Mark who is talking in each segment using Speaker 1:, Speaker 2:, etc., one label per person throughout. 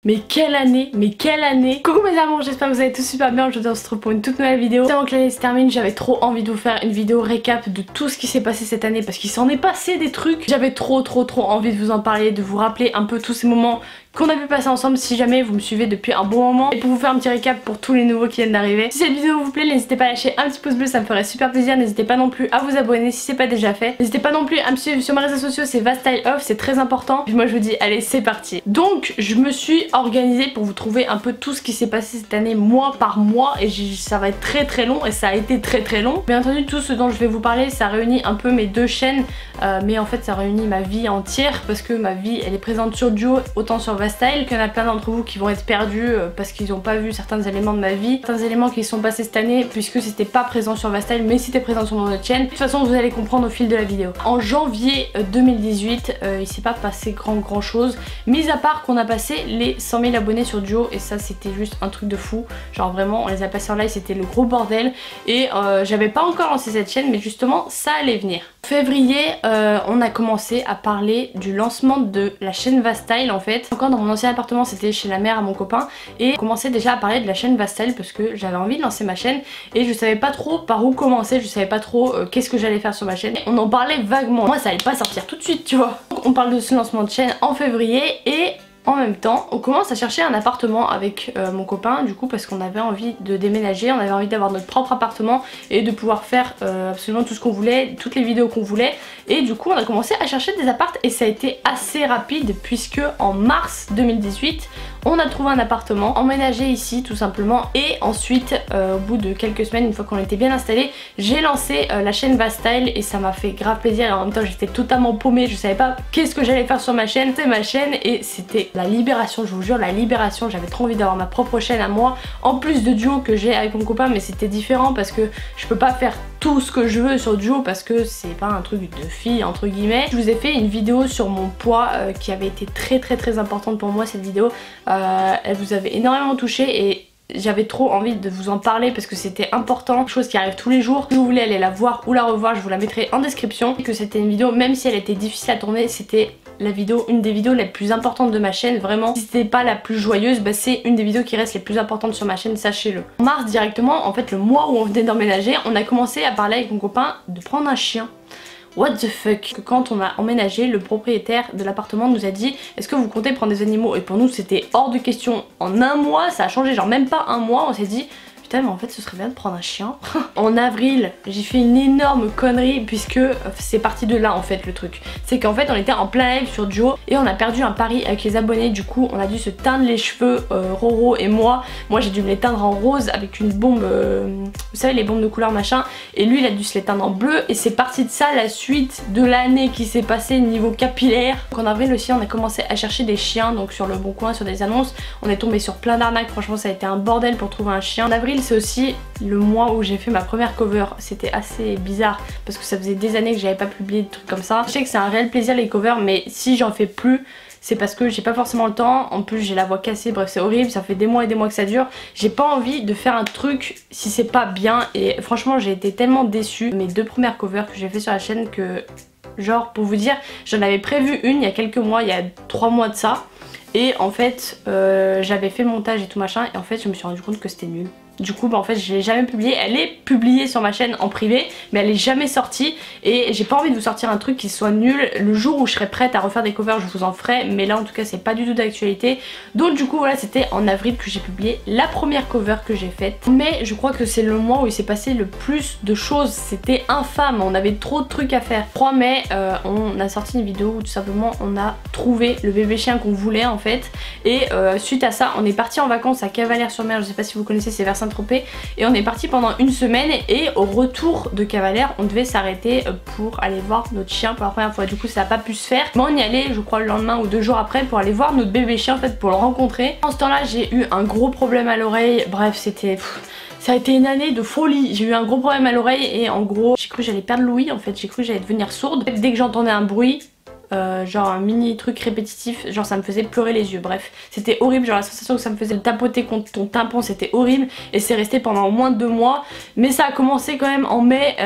Speaker 1: Mais quelle année, mais quelle année. Coucou mes amours, j'espère que vous allez tous super bien. Aujourd'hui on se retrouve pour une toute nouvelle vidéo. Avant que l'année se termine, j'avais trop envie de vous faire une vidéo récap de tout ce qui s'est passé cette année, parce qu'il s'en est passé des trucs. J'avais trop envie de vous en parler, de vous rappeler un peu tous ces moments qu'on a pu passer ensemble si jamais vous me suivez depuis un bon moment, et pour vous faire un petit récap pour tous les nouveaux qui viennent d'arriver. Si cette vidéo vous plaît, n'hésitez pas à lâcher un petit pouce bleu, ça me ferait super plaisir. N'hésitez pas non plus à vous abonner si c'est pas déjà fait. N'hésitez pas non plus à me suivre sur mes réseaux sociaux, c'est VaStyleOff, c'est très important. Puis moi je vous dis allez, c'est parti. Donc je me suis organisée pour vous trouver un peu tout ce qui s'est passé cette année mois par mois, et ça va être très long, et ça a été très long. Bien entendu, tout ce dont je vais vous parler, ça réunit un peu mes deux chaînes, mais en fait ça réunit ma vie entière, parce que ma vie elle est présente sur Duo autant sur VaStyle, qu'il y en a plein d'entre vous qui vont être perdus parce qu'ils n'ont pas vu certains éléments de ma vie, certains éléments qui sont passés cette année, puisque c'était pas présent sur VaStyle mais c'était présent sur mon autre chaîne. De toute façon vous allez comprendre au fil de la vidéo. En janvier 2018 il s'est pas passé grand chose, mis à part qu'on a passé les 100 000 abonnés sur Duo, et ça c'était juste un truc de fou. Genre vraiment on les a passés en live, c'était le gros bordel, et j'avais pas encore lancé cette chaîne, mais justement ça allait venir. Février on a commencé à parler du lancement de la chaîne VaStyle. En fait encore dans mon ancien appartement, c'était chez la mère à mon copain, et on commençait déjà à parler de la chaîne VaStyle parce que j'avais envie de lancer ma chaîne et je savais pas trop par où commencer, je savais pas trop qu'est-ce que j'allais faire sur ma chaîne. On en parlait vaguement, moi ça allait pas sortir tout de suite, tu vois. Donc on parle de ce lancement de chaîne en février, et en même temps, on commence à chercher un appartement avec mon copain, du coup, parce qu'on avait envie de déménager, on avait envie d'avoir notre propre appartement et de pouvoir faire absolument tout ce qu'on voulait, toutes les vidéos qu'on voulait. Et du coup, on a commencé à chercher des apparts, et ça a été assez rapide, puisque en mars 2018, on a trouvé un appartement, emménagé ici tout simplement, et ensuite, au bout de quelques semaines, une fois qu'on était bien installé, j'ai lancé la chaîne VaStyle, et ça m'a fait grave plaisir. Et en même temps, j'étais totalement paumée, je savais pas qu'est-ce que j'allais faire sur ma chaîne. C'est ma chaîne, et c'était la libération, je vous jure, la libération. J'avais trop envie d'avoir ma propre chaîne à moi, en plus de Duo que j'ai avec mon copain, mais c'était différent parce que je peux pas faire tout ce que je veux sur Duo parce que c'est pas un truc de fille entre guillemets. Je vous ai fait une vidéo sur mon poids qui avait été très importante pour moi. Cette vidéo elle vous avait énormément touché, et j'avais trop envie de vous en parler parce que c'était important, chose qui arrive tous les jours. Si vous voulez aller la voir ou la revoir, je vous la mettrai en description. Et que c'était une vidéo, même si elle était difficile à tourner, c'était la vidéo, une des vidéos les plus importantes de ma chaîne, vraiment. Si c'était pas la plus joyeuse, bah c'est une des vidéos qui reste les plus importantes sur ma chaîne, sachez-le. En mars directement, en fait le mois où on venait d'emménager, on a commencé à parler avec mon copain de prendre un chien. What the fuck. Quand on a emménagé, le propriétaire de l'appartement nous a dit est-ce que vous comptez prendre des animaux, et pour nous c'était hors de question. En un mois ça a changé, genre même pas un mois, on s'est dit putain mais en fait ce serait bien de prendre un chien. En avril j'ai fait une énorme connerie, puisque c'est parti de là en fait le truc. C'est qu'en fait on était en plein live sur Duo et on a perdu un pari avec les abonnés. Du coup on a dû se teindre les cheveux, Roro et moi j'ai dû me les teindre en rose avec une bombe, vous savez les bombes de couleur machin, et lui il a dû se les teindre en bleu, et c'est parti de ça la suite de l'année qui s'est passée niveau capillaire. Donc en avril aussi on a commencé à chercher des chiens, donc sur le bon coin, sur des annonces, on est tombé sur plein d'arnaques, franchement ça a été un bordel pour trouver un chien. En avril c'est aussi le mois où j'ai fait ma première cover. C'était assez bizarre parce que ça faisait des années que j'avais pas publié de trucs comme ça. Je sais que c'est un réel plaisir les covers, mais si j'en fais plus c'est parce que j'ai pas forcément le temps. En plus j'ai la voix cassée, bref c'est horrible, ça fait des mois et des mois que ça dure. J'ai pas envie de faire un truc si c'est pas bien, et franchement j'ai été tellement déçue. Mes deux premières covers que j'ai fait sur la chaîne, que genre pour vous dire j'en avais prévu une il y a quelques mois, il y a 3 mois de ça, et en fait j'avais fait le montage et tout machin, et en fait je me suis rendu compte que c'était nul. Du coup bah en fait je l'ai jamais publiée, elle est publiée sur ma chaîne en privé mais elle est jamais sortie, et j'ai pas envie de vous sortir un truc qui soit nul. Le jour où je serai prête à refaire des covers je vous en ferai, mais là en tout cas c'est pas du tout d'actualité. Donc du coup voilà, c'était en avril que j'ai publié la première cover que j'ai faite, mais je crois que c'est le mois où il s'est passé le plus de choses. C'était infâme, on avait trop de trucs à faire. 3 mai on a sorti une vidéo où tout simplement on a trouvé le bébé chien qu'on voulait en fait, et suite à ça on est parti en vacances à Cavalère-sur-Mer, je sais pas si vous connaissez, c'est vers Saint-Tropez, et on est parti pendant une semaine, et au retour de Cavalère on devait s'arrêter pour aller voir notre chien pour la première fois. Du coup ça n'a pas pu se faire, mais on y allait je crois le lendemain ou 2 jours après pour aller voir notre bébé chien en fait, pour le rencontrer. En ce temps là j'ai eu un gros problème à l'oreille, bref c'était... ça a été une année de folie. J'ai eu un gros problème à l'oreille, et en gros j'ai cru que j'allais perdre l'ouïe en fait, j'ai cru que j'allais devenir sourde. Dès que j'entendais un bruit genre un mini truc répétitif, genre ça me faisait pleurer les yeux. Bref, c'était horrible, genre la sensation que ça me faisait de tapoter contre ton tympan, c'était horrible et c'est resté pendant au moins 2 mois. Mais ça a commencé quand même en mai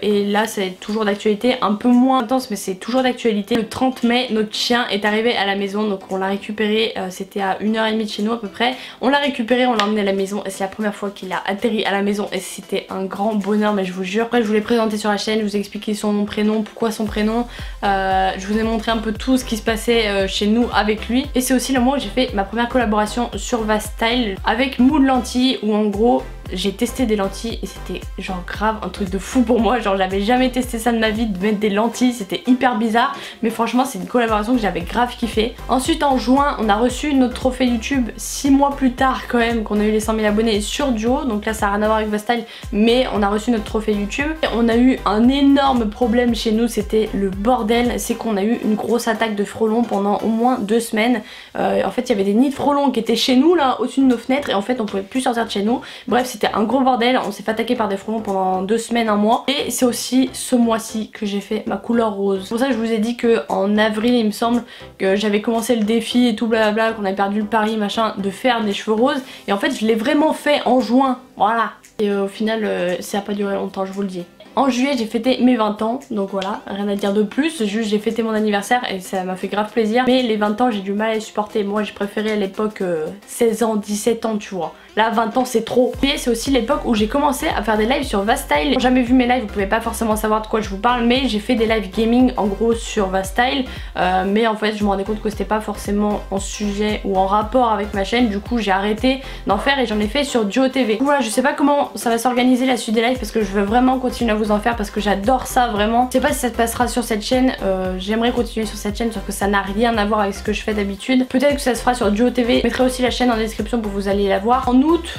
Speaker 1: et là c'est toujours d'actualité, un peu moins intense mais c'est toujours d'actualité. Le 30 mai, notre chien est arrivé à la maison, donc on l'a récupéré, c'était à 1h30 de chez nous à peu près. On l'a récupéré, on l'a emmené à la maison et c'est la première fois qu'il a atterri à la maison et c'était un grand bonheur, mais je vous jure. Après je vous l'ai présenté sur la chaîne, je vous ai expliqué son prénom, pourquoi son prénom, je vous ai montré un peu tout ce qui se passait chez nous avec lui. Et c'est aussi le mois où j'ai fait ma première collaboration sur Vastyle avec Mood Lentilles, où en gros j'ai testé des lentilles et c'était genre grave un truc de fou pour moi, genre j'avais jamais testé ça de ma vie, de mettre des lentilles, c'était hyper bizarre, mais franchement c'est une collaboration que j'avais grave kiffé. Ensuite en juin on a reçu notre trophée YouTube 6 mois plus tard quand même, qu'on a eu les 100 000 abonnés sur Duo, donc là ça n'a rien à voir avec Vastyle, mais on a reçu notre trophée YouTube. Et on a eu un énorme problème chez nous, c'était le bordel, c'est qu'on a eu une grosse attaque de frelons pendant au moins 2 semaines. En fait il y avait des nids de frelons qui étaient chez nous là au-dessus de nos fenêtres et en fait on pouvait plus sortir de chez nous. Bref, c'était un gros bordel, on s'est fait attaquer par des frelons pendant 2 semaines, 1 mois. Et c'est aussi ce mois-ci que j'ai fait ma couleur rose. C'est pour ça que je vous ai dit qu'en avril il me semble que j'avais commencé le défi et tout blablabla, qu'on avait perdu le pari machin de faire des cheveux roses. Et en fait je l'ai vraiment fait en juin, voilà. Et au final ça a pas duré longtemps, je vous le dis. En juillet j'ai fêté mes 20 ans, donc voilà, rien à dire de plus, juste j'ai fêté mon anniversaire et ça m'a fait grave plaisir. Mais les 20 ans j'ai du mal à les supporter, moi j'ai préféré à l'époque 16 ans, 17 ans tu vois. Là 20 ans c'est trop. Et c'est aussi l'époque où j'ai commencé à faire des lives sur Vastyle. Si vous jamais vu mes lives vous pouvez pas forcément savoir de quoi je vous parle, mais j'ai fait des lives gaming en gros sur Vastyle, mais en fait je me rendais compte que c'était pas forcément en sujet ou en rapport avec ma chaîne, du coup j'ai arrêté d'en faire et j'en ai fait sur Duo TV. Voilà, je sais pas comment ça va s'organiser la suite des lives parce que je veux vraiment continuer à vous en faire parce que j'adore ça vraiment. Je sais pas si ça se passera sur cette chaîne, j'aimerais continuer sur cette chaîne sauf que ça n'a rien à voir avec ce que je fais d'habitude. Peut-être que ça se fera sur Duo TV, je mettrai aussi la chaîne en description pour que vous alliez la voir. En août,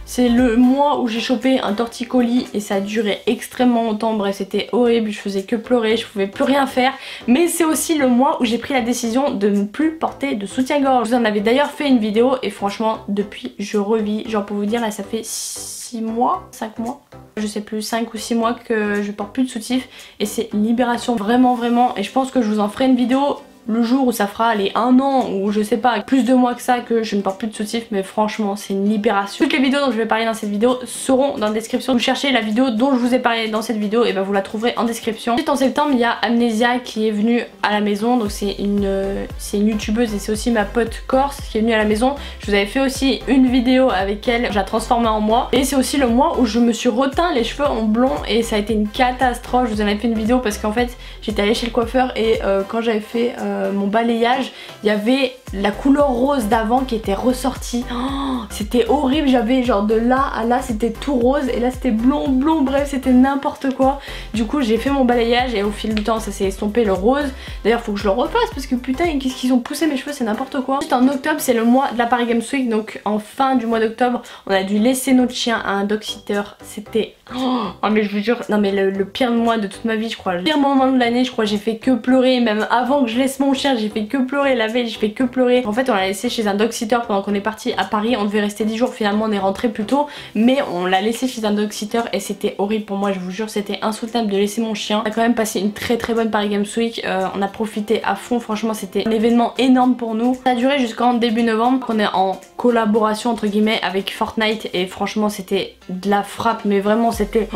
Speaker 1: c'est le mois où j'ai chopé un torticolis et ça a duré extrêmement longtemps. Bref, c'était horrible, je faisais que pleurer, je pouvais plus rien faire. Mais c'est aussi le mois où j'ai pris la décision de ne plus porter de soutien-gorge. Je vous en avais d'ailleurs fait une vidéo et franchement depuis je revis. Genre pour vous dire là ça fait 6 mois, 5 mois, je sais plus, 5 ou 6 mois que je porte plus de soutif et c'est une libération vraiment vraiment. Et je pense que je vous en ferai une vidéo le jour où ça fera les 1 an ou je sais pas, plus de mois que ça que je ne porte plus de soutif, mais franchement c'est une libération. Toutes les vidéos dont je vais parler dans cette vidéo seront dans la description. Vous cherchez la vidéo dont je vous ai parlé dans cette vidéo et ben vous la trouverez en description. Ensuite en septembre il y a Amnesia qui est venue à la maison, donc c'est une youtubeuse et c'est aussi ma pote corse qui est venue à la maison. Je vous avais fait aussi une vidéo avec elle, je la transformée en moi. Et c'est aussi le mois où je me suis reteint les cheveux en blond et ça a été une catastrophe. Je vous en avais fait une vidéo parce qu'en fait j'étais allée chez le coiffeur et quand j'avais fait mon balayage, il y avait la couleur rose d'avant qui était ressortie. Oh, c'était horrible, j'avais genre de là à là c'était tout rose et là c'était blond, bref c'était n'importe quoi. Du coup j'ai fait mon balayage et au fil du temps ça s'est estompé le rose. D'ailleurs faut que je le refasse parce que putain qu'est-ce qu'ils ont poussé mes cheveux, c'est n'importe quoi. Ensuite en octobre c'est le mois de la Paris Games Week, donc en fin du mois d'octobre on a dû laisser notre chien à un dog sitter. C'était... Oh mais je vous jure, non mais le pire mois de toute ma vie je crois. Le pire moment de l'année je crois, j'ai fait que pleurer, même avant que je laisse mon chien j'ai fait que pleurer, la veille j'ai fait que pleurer. En fait on l'a laissé chez un dog sitter pendant qu'on est parti à Paris, on devait rester 10 jours, finalement on est rentré plus tôt, mais on l'a laissé chez un dog sitter et c'était horrible pour moi, je vous jure c'était insoutenable de laisser mon chien. On a quand même passé une très bonne Paris Games Week, on a profité à fond, franchement c'était un événement énorme pour nous. Ça a duré jusqu'en début novembre, on est en collaboration entre guillemets avec Fortnite et franchement c'était de la frappe, mais vraiment c'était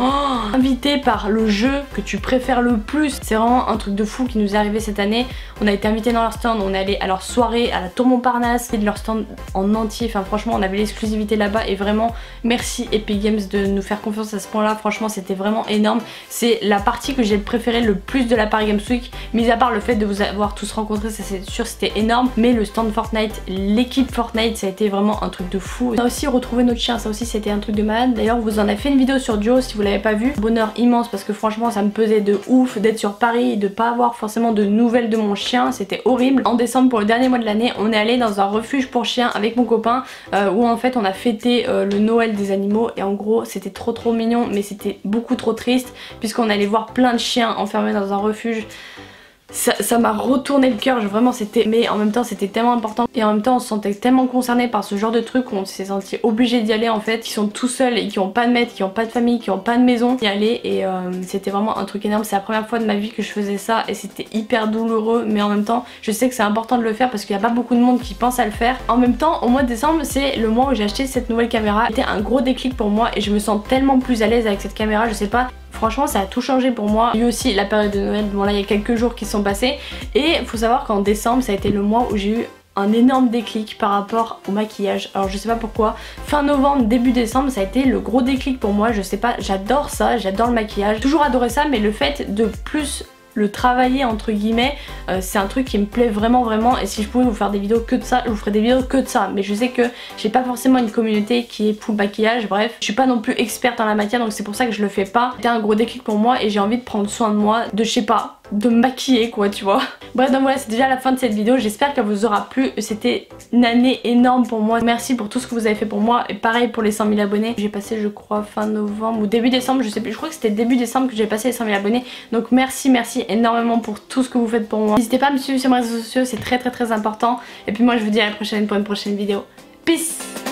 Speaker 1: invité par le jeu que tu préfères le plus. C'est vraiment un truc de fou qui nous est arrivé cette année. On a été invité dans leur stand, on est allé à leur soirée à la Tour Montparnasse et de leur stand en entier, enfin franchement on avait l'exclusivité là-bas et vraiment merci Epic Games de nous faire confiance à ce point là, franchement c'était vraiment énorme. C'est la partie que j'ai préférée le plus de la Paris Games Week, mis à part le fait de vous avoir tous rencontrés, ça c'est sûr c'était énorme, mais le stand Fortnite, l'équipe Fortnite ça a été vraiment un truc de fou. On a aussi retrouvé notre chien, ça aussi c'était un truc de malade. D'ailleurs vous en avez fait une vidéo sur Duo si vous l'avez pas vu. Bonheur immense parce que franchement ça me pesait de ouf d'être sur Paris et de pas avoir forcément de nouvelles de mon chien, c'était horrible. En décembre pour le dernier mois de l'année on est allé dans un refuge pour chiens avec mon copain où en fait on a fêté le Noël des animaux et en gros c'était trop mignon mais c'était beaucoup trop triste puisqu'on allait voir plein de chiens enfermés dans un refuge. ça m'a retourné le cœur, vraiment c'était, mais en même temps c'était tellement important et en même temps on se sentait tellement concerné par ce genre de truc qu'on s'est senti obligé d'y aller en fait, qui sont tout seuls et qui ont pas de maître, qui ont pas de famille, qui ont pas de maison, y aller et c'était vraiment un truc énorme. C'est la première fois de ma vie que je faisais ça et c'était hyper douloureux, mais en même temps je sais que c'est important de le faire parce qu'il y a pas beaucoup de monde qui pense à le faire. En même temps au mois de décembre c'est le mois où j'ai acheté cette nouvelle caméra, c'était un gros déclic pour moi et je me sens tellement plus à l'aise avec cette caméra, je sais pas. Franchement ça a tout changé pour moi. Il y a eu aussi la période de Noël, bon là il y a quelques jours qui sont passés et faut savoir qu'en décembre ça a été le mois où j'ai eu un énorme déclic par rapport au maquillage. Alors je sais pas pourquoi, fin novembre, début décembre ça a été le gros déclic pour moi, je sais pas, j'adore ça, j'adore le maquillage, toujours adoré ça, mais le fait de plus le travailler entre guillemets, c'est un truc qui me plaît vraiment et si je pouvais vous faire des vidéos que de ça, je vous ferais des vidéos que de ça, mais je sais que j'ai pas forcément une communauté qui est full maquillage, bref, je suis pas non plus experte en la matière donc c'est pour ça que je le fais pas. C'était un gros déclic pour moi et j'ai envie de prendre soin de moi, de je sais pas, de me maquiller quoi tu vois. Bref donc voilà c'est déjà la fin de cette vidéo, j'espère qu'elle vous aura plu, c'était une année énorme pour moi, merci pour tout ce que vous avez fait pour moi et pareil pour les 100 000 abonnés, j'ai passé je crois fin novembre ou début décembre, je sais plus, je crois que c'était début décembre que j'ai passé les 100 000 abonnés donc merci énormément pour tout ce que vous faites pour moi. N'hésitez pas à me suivre sur mes réseaux sociaux, c'est très important et puis moi je vous dis à la prochaine pour une prochaine vidéo. Peace.